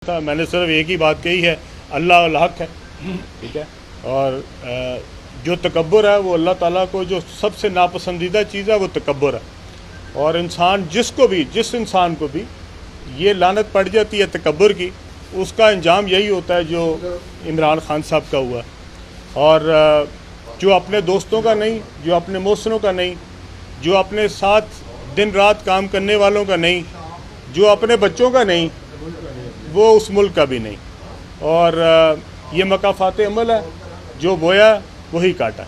था। मैंने सिर्फ एक ही बात कही है, अल्लाह अल हक है, ठीक है। और जो तकब्बुर है वो अल्लाह ताला को जो सबसे नापसंदीदा चीज़ है वो तकब्बुर है। और इंसान जिस इंसान को भी ये लानत पड़ जाती है तकब्बुर की, उसका अंजाम यही होता है जो इमरान खान साहब का हुआ। और जो अपने दोस्तों का नहीं, जो अपने मौसरों का नहीं, जो अपने साथ दिन रात काम करने वालों का नहीं, जो अपने बच्चों का नहीं, वो उस मुल्क का भी नहीं। और ये मकाफात अमल है, जो बोया वही काटा।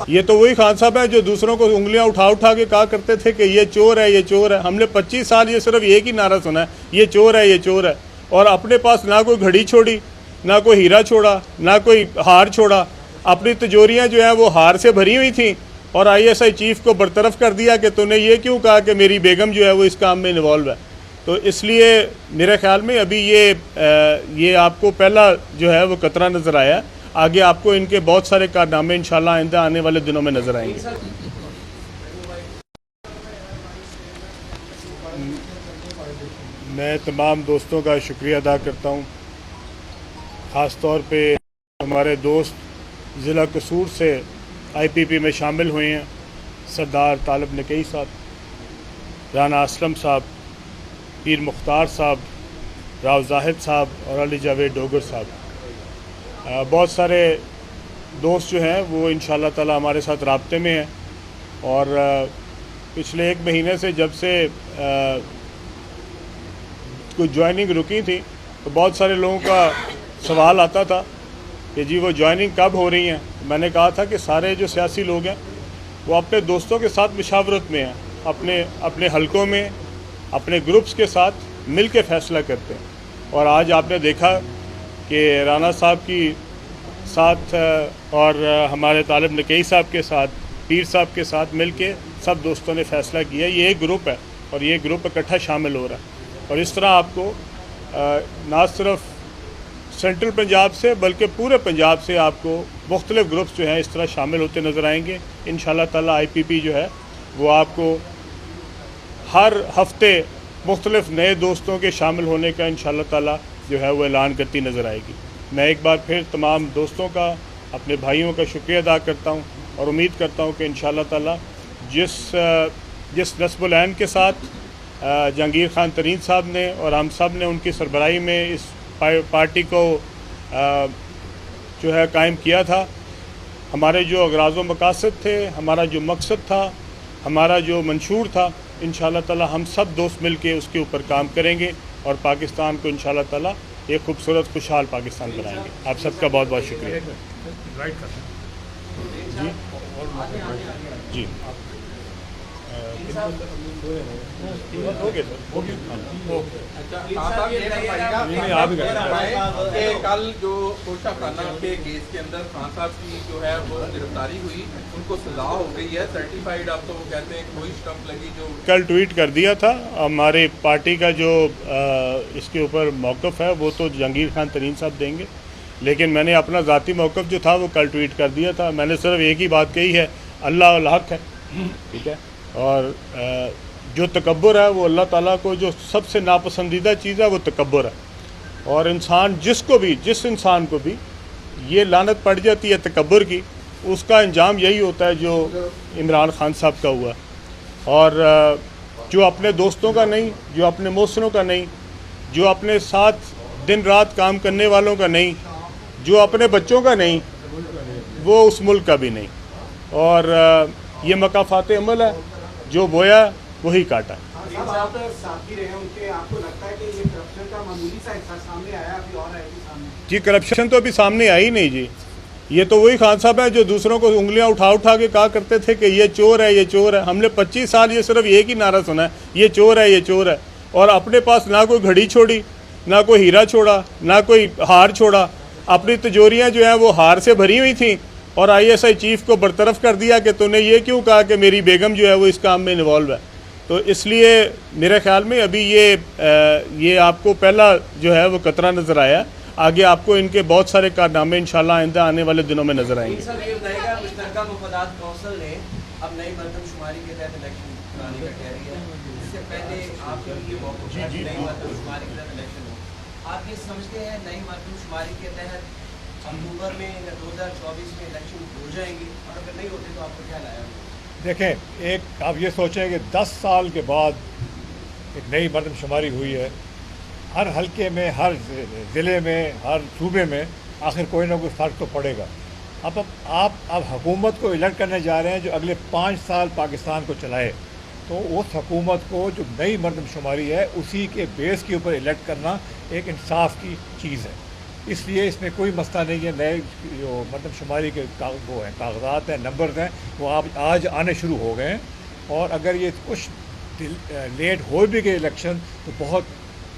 ये तो वही खान साहब है जो दूसरों को उंगलियां उठा उठा के कहा करते थे कि ये चोर है, ये चोर है। हमने 25 साल ये सिर्फ एक ही नारा सुना है, ये चोर है, ये चोर है। और अपने पास ना कोई घड़ी छोड़ी, ना कोई हीरा छोड़ा, ना कोई हार छोड़ा। अपनी तिजोरियाँ जो हैं वो हार से भरी हुई थी और ISI चीफ को बरतरफ कर दिया कि तूने ये क्यों कहा कि मेरी बेगम जो है वो इस काम में इन्वॉल्व है। तो इसलिए मेरे ख्याल में अभी ये आपको पहला जो है वो कतरा नज़र आया। आगे आपको इनके बहुत सारे कारनामे इंशाल्लाह आइंदा आने वाले दिनों में नज़र आएंगे। मैं तमाम दोस्तों का शुक्रिया अदा करता हूँ, ख़ास तौर पे हमारे दोस्त ज़िला कसूर से IPP में शामिल हुए हैं, सरदार तालिब नकई साहब, राना असलम साहब, पीर मुख्तार साहब, राव जाहिद साहब और अली जावेद डोगर साहब। बहुत सारे दोस्त जो हैं वो इंशाअल्लाह ताला हमारे साथ राब्ते में हैं। और पिछले 1 महीने से जब से कुछ ज्वाइनिंग रुकी थी तो बहुत सारे लोगों का सवाल आता था कि जी वो ज्वाइनिंग कब हो रही हैं। मैंने कहा था कि सारे जो सियासी लोग हैं वो अपने दोस्तों के साथ मशावरत में हैं, अपने हलकों में, अपने ग्रुप्स के साथ मिल के फ़ैसला करते हैं। और आज आपने देखा कि राना साहब की साथ और हमारे तालिब नकई साहब के साथ, पीर साहब के साथ मिल के सब दोस्तों ने फ़ैसला किया। ये एक ग्रुप है और ये ग्रुप इकट्ठा शामिल हो रहा है। और इस तरह आपको ना सिर्फ सेंट्रल पंजाब से बल्कि पूरे पंजाब से आपको मुख्तलिफ़ ग्रुप्स जो हैं इस तरह शामिल होते नज़र आएंगे। इंशाअल्लाह ताला IPP जो है वो आपको हर हफ्ते मुख्तलिफ़ नए दोस्तों के शामिल होने का इंशाअल्लाह ताला जो है वो ऐलान करती नज़र आएगी। मैं एक बार फिर तमाम दोस्तों का, अपने भाइयों का शुक्रिया अदा करता हूँ और उम्मीद करता हूँ कि इंशाअल्लाह ताला जिस नस्बुल ऐन के साथ जहांगीर खान तरीन साहब ने और हम सब ने उनकी सरबराही में इस पार्टी को जो है कायम किया था, हमारे जो अगराज़ व मकासद थे, हमारा जो मकसद था, हमारा जो मंशूर था, इंशाअल्लाह ताला हम सब दोस्त मिल के उसके ऊपर काम करेंगे और पाकिस्तान को इंशाअल्लाह ताला एक खूबसूरत खुशहाल पाकिस्तान बनाएंगे। आप सबका बहुत बहुत शुक्रिया। जी जी कल जो कोशा खाना के केस के अंदर खान साहब की जो है वो गिरफ्तारी हुई, उनको सजा हो गई है, सर्टिफाइड। अब तो वो कहते हैं कोई स्टंप लगी। जो कल ट्वीट कर दिया था हमारे पार्टी का जो इसके ऊपर मौक़िफ़ है वो तो जहांगीर खान तरीन साहब देंगे, लेकिन मैंने अपना ज़ाती मौक़िफ़ जो था वो कल ट्वीट कर दिया था। मैंने सिर्फ एक ही बात कही है, अल्लाह अल हक है, ठीक है। और जो तकब्बुर है वो अल्लाह ताला को जो सबसे नापसंदीदा चीज़ है वो तकब्बुर है। और इंसान जिस इंसान को भी ये लानत पड़ जाती है तकब्बुर की, उसका अंजाम यही होता है जो इमरान खान साहब का हुआ। और जो अपने दोस्तों का नहीं, जो अपने मौसरों का नहीं, जो अपने साथ दिन रात काम करने वालों का नहीं, जो अपने बच्चों का नहीं, वो उस मुल्क का भी नहीं। और ये मकाफात अमल है, जो बोया वही काटा। जी करप्शन तो अभी सामने आई नहीं जी। ये तो वही खान साहब है जो दूसरों को उंगलियां उठा उठा के कहा करते थे कि ये चोर है, ये चोर है। हमने 25 साल ये सिर्फ एक ही नारा सुना है, ये चोर है, ये चोर है। और अपने पास ना कोई घड़ी छोड़ी, ना कोई हीरा छोड़ा, ना कोई हार छोड़ा। अपनी तिजोरियाँ जो हैं वो हार से भरी हुई थी और ISI चीफ को बरतरफ कर दिया कि तूने ये क्यों कहा कि मेरी बेगम जो है वो इस काम में इन्वॉल्व है। तो इसलिए मेरे ख्याल में अभी ये आपको पहला जो है वो कतरा नज़र आया। आगे आपको इनके बहुत सारे कारनामे इंशाल्लाह आइंदा आने वाले दिनों में नज़र आएंगे। آپ یہ سمجھتے ہیں نئی مردم شماری کے تحت اکتوبر میں یا 2024 میں الیکشن ہو جائیں گے، اور اگر نہیں ہوتے تو آپ کو کیا لایا ہوگا؟ دیکھیں، ایک آپ یہ سوچیں کہ 10 سال کے بعد ایک نئی مردم شماری ہوئی ہے، ہر حلقے میں، ہر ضلع میں، ہر صوبے میں آخر کوئی نہ کوئی فرق تو پڑے گا۔ آپ حکومت کو الیکٹ کرنے جا رہے ہیں جو اگلے 5 سال پاکستان کو چلائے، تو اس حکومت کو جو نئی مردم شماری ہے اسی کے بیس کے اوپر الیکٹ کرنا ایک انصاف کی چیز ہے۔ اس لیے اس میں کوئی مسئلہ نہیں ہے۔ نئے جو مردم شماری کے وہ ہیں کاغذات ہیں، نمبرز ہیں، وہ آج آنے شروع ہو گئے ہیں، اور اگر یہ کچھ لیٹ ہو بھی گئے الیکشن تو بہت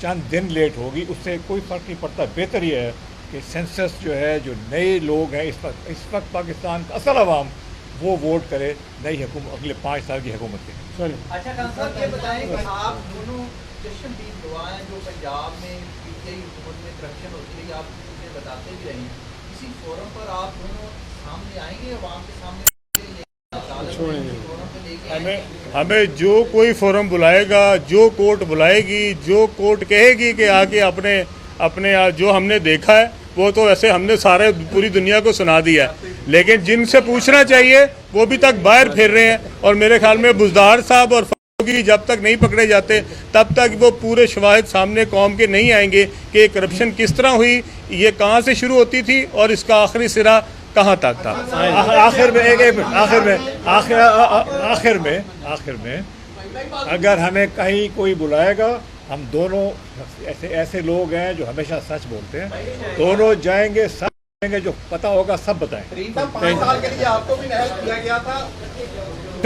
چند دن لیٹ ہوگی، اس سے کوئی فرق نہیں پڑتا۔ بہتر یہ ہے کہ سینسس جو ہے، جو نئے لوگ ہیں اس وقت پاکستان کا اصل عوام وہ ووٹ کرے نئی حکومت، اگلے 5 سال کی حکومت کے۔ اچھا خان صاحب یہ بتائیں کہ آپ دونوں چشمدید گواہ ہیں جو پنجاب میں پی ٹی آئی حکومت میں کرپشن ہوتی رہی، آپ مجھے بتاتے بھی رہے ہیں، کسی فورم پر آپ دونوں سامنے آئیں گے، عوام کے سامنے ہمیں جو کوئی فورم بلائے گا، جو کورٹ بلائے گی، جو کورٹ کہے گی کہ آگے اپنے جو ہم نے دیکھا ہے وہ تو ایسے ہم نے سارے پوری دنیا کو سنا دیا ہے، لیکن جن سے پوچھنا چاہیے وہ بھی تک باہر پھر رہے ہیں، اور میرے خیال میں بزدار صاحب اور فاروقی جب تک نہیں پکڑے جاتے تب تک وہ پورے شواہد سامنے قوم کے نہیں آئیں گے کہ کرپشن کس طرح ہوئی، یہ کہاں سے شروع ہوتی تھی اور اس کا آخری سرا کہاں تک تھا۔ آخر میں اگر ہمیں کہیں کوئی بلائے گا، ہم دونوں ایسے لوگ ہیں جو ہمیشہ سچ بولتے ہیں، دونوں جائیں گے، سچ بولیں گے، جو پتہ ہوگا سب بتائیں۔ 5 سال کے لیے آپ کو بھی نہل کیا گیا تھا،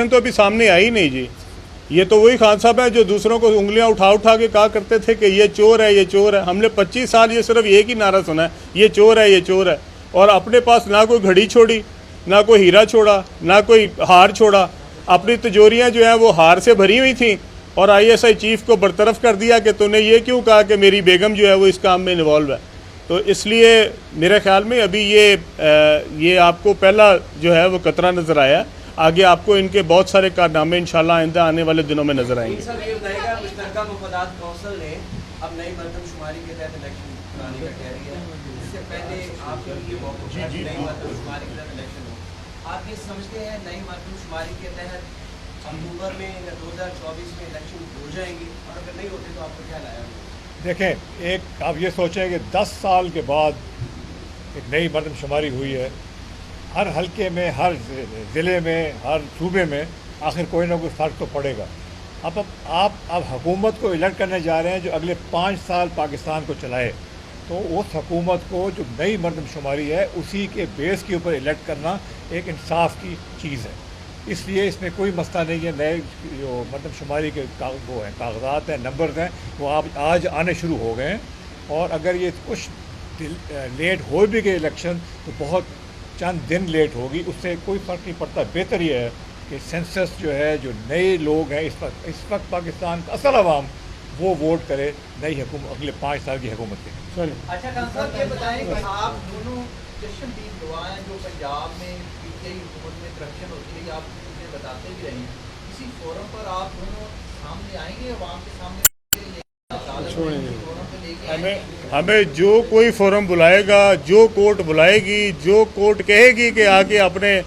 تو ابھی سامنے آئی نہیں جی، یہ تو وہی خان صاحب ہیں جو دوسروں کو انگلیاں اٹھا کے کہا کرتے تھے کہ یہ چور ہے، یہ چور ہے۔ ہم نے 25 سال یہ صرف ایک ہی نعرہ سنا ہے، یہ چور ہے، یہ چور ہے، اور اپنے پاس نہ کوئی گھڑی چھوڑی، نہ کوئی ہیرا چھوڑا، نہ کوئی ہار چھوڑا۔ اپنی تجوریاں جو ہیں وہ ہار سے بھری ہوئی تھیں، اور آئی ایس آئی چیف کو برطرف کر دیا کہ تو نے یہ کیوں کہا کہ میری بیگم جو ہے وہ اس کام میں انوالو ہے۔ تو اس لیے میرے خیال میں ابھی یہ آپ کو پہلا جو ہے وہ قطرہ نظر آیا، آگے آپ کو ان کے بہت سارے کارنامے انشاءاللہ آئندہ آنے والے دنوں میں نظر آئیں گے۔ سر یہ بتائے گا مشترکہ مفادات کونسل نے اب نئی مردم شماری کے تحت الیکشن کرانے کا کہہ رہی ہے، اس سے پہلے آپ کے لیے موقف ہے کہ نئی مردم شماری کے تحت الیکشن ہو، آپ یہ سمجھتے ہیں نئی مردم شماری کے تحت اکتوبر میں یا 2024 میں الیکشن ہو جائیں گے، اور اگر نہیں ہوتے تو آپ کو کیا لایا ہوگا؟ دیکھیں، آپ یہ سوچیں کہ 10 سال کے بعد ایک نئی مردم شماری ہوئی ہے، ہر حلقے میں، ہر ضلع میں، ہر صوبے میں آخر کوئی نہ کوئی فرق تو پڑے گا۔ آپ حکومت کو الیکٹ کرنے جا رہے ہیں جو اگلے 5 سال پاکستان کو چلائے، تو اس حکومت کو جو نئی مردم شماری ہے اسی کے بیس کے اوپر الیکٹ کرنا ایک انصاف کی چیز ہے۔ اس لیے اس میں کوئی مسئلہ نہیں ہے۔ نئے جو مردم شماری کے وہ ہیں کاغذات ہیں، نمبرز ہیں، وہ آج آنے شروع ہو گئے ہیں، اور اگر یہ کچھ لیٹ ہو بھی گئے الیکشن تو بہت چند دن لیٹ ہوگی، اس سے کوئی فرق نہیں پڑتا۔ بہتر یہ ہے کہ سینسس جو ہے، جو نئے لوگ ہیں اس وقت پاکستان کا اصل عوام وہ ووٹ کرے نئی حکومت، اگلے 5 سال کی حکومت کے۔ اچھا خان صاحب یہ بتائیں کہ آپ دونوں چشمدید گواہ ہیں جو پنجاب میں پی ٹی آئی حکومت میں کرپشن ہوتی رہی، آپ مجھے بتاتے بھی رہے ہیں، کسی فورم پر آپ دونوں سامنے آئیں گے، عوام کے سامنے ہمیں جو کوئی فورم بلائے گا، جو کورٹ بلائے گی، جو کورٹ کہے گی کہ آگے اپنے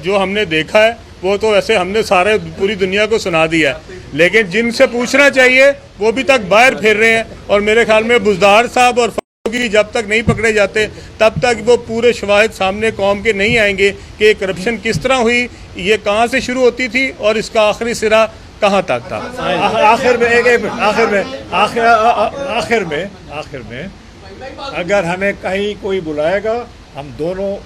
جو ہم نے دیکھا ہے وہ تو ایسے ہم نے سارے پوری دنیا کو سنا دیا ہے، لیکن جن سے پوچھنا چاہیے وہ بھی تک باہر پھر رہے ہیں، اور میرے خیال میں بزدار صاحب اور فاروقی جب تک نہیں پکڑے جاتے تب تک وہ پورے شواہد سامنے قوم کے نہیں آئیں گے کہ کرپشن کس طرح ہوئی، یہ کہاں سے شروع ہوتی تھی اور اس کا آخری سرا کہاں تک تھا۔ آخر میں اگر ہمیں کہیں کوئی بلائے گا، ہم دونوں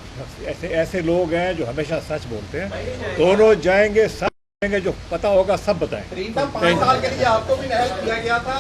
ایسے لوگ ہیں جو ہمیشہ سچ بولتے ہیں، دونوں جائیں گے، سچ بولیں گے، جو پتہ ہوگا سب بتائیں۔ 5 سال کے لیے آپ کو بھی نہل کیا گیا تھا،